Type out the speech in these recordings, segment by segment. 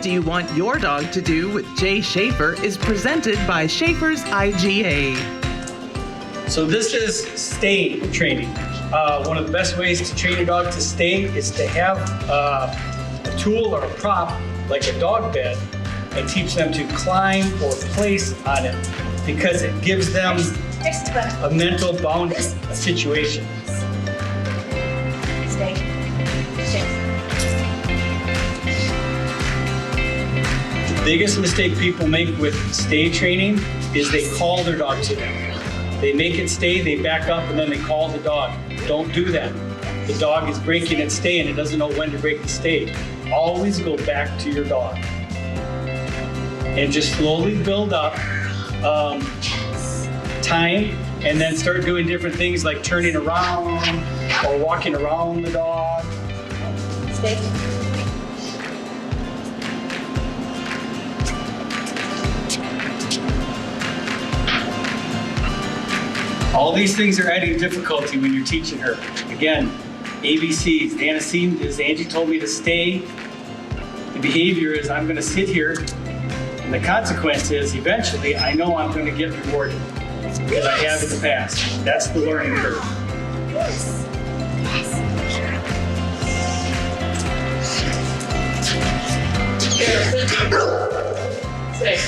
do you want your dog to do with Jay Schaefer is presented by Schaefer's IGA. So this is stay training. One of the best ways to train a dog to stay is to have a tool or a prop like a dog bed and teach them to climb or place on it because it gives them a mental boundary situation. Stay. The biggest mistake people make with stay training is they call their dog to them. They make it stay, they back up, and then they call the dog. Don't do that. The dog is breaking its stay and it doesn't know when to break the stay. Always go back to your dog. And just slowly build up time and then start doing different things like turning around or walking around the dog. Stay. All these things are adding difficulty when you're teaching her. Again, ABCs, the antecedent is Angie told me to stay. The behavior is I'm gonna sit here, and the consequence is eventually I know I'm gonna get rewarded because I have in the past. That's the learning curve. Stay.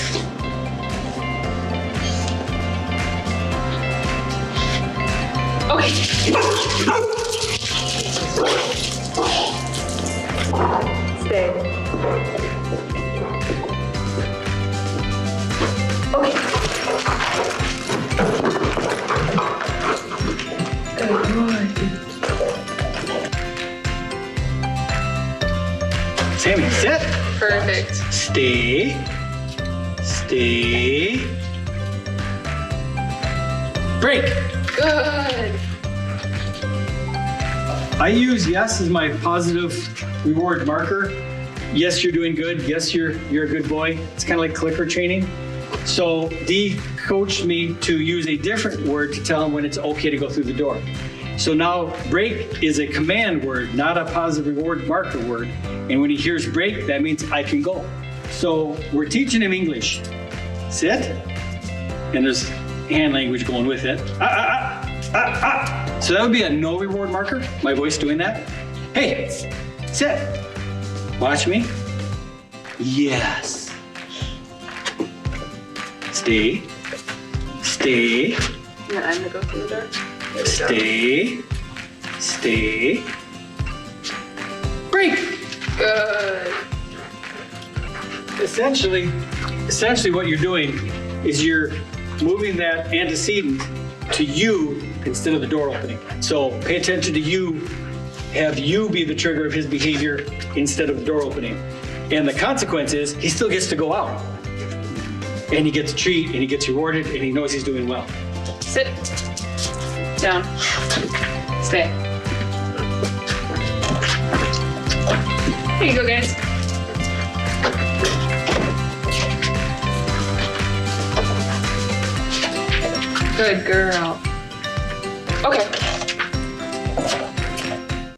Okay. Stay. Okay. Good boy. Sammy, sit. Perfect. Stay. Stay. Break. Good. I use yes as my positive reward marker. Yes, you're doing good. Yes, you're a good boy. It's kind of like clicker training. So Dee coached me to use a different word to tell him when it's okay to go through the door. So now break is a command word, not a positive reward marker word. And when he hears break, that means I can go. So we're teaching him English. Sit. And there's hand language going with it. So that would be a no reward marker, my voice doing that. Hey, sit. Watch me. Yes. Stay. Stay. Yeah, I'm gonna go through the door. Stay. Stay. Break. Good. Essentially what you're doing is you're moving that antecedent to you instead of the door opening. So pay attention to you, have you be the trigger of his behavior instead of the door opening. And the consequence is he still gets to go out. And he gets a treat and he gets rewarded and he knows he's doing well. Sit. Down. Stay. Here you go, guys. Good girl.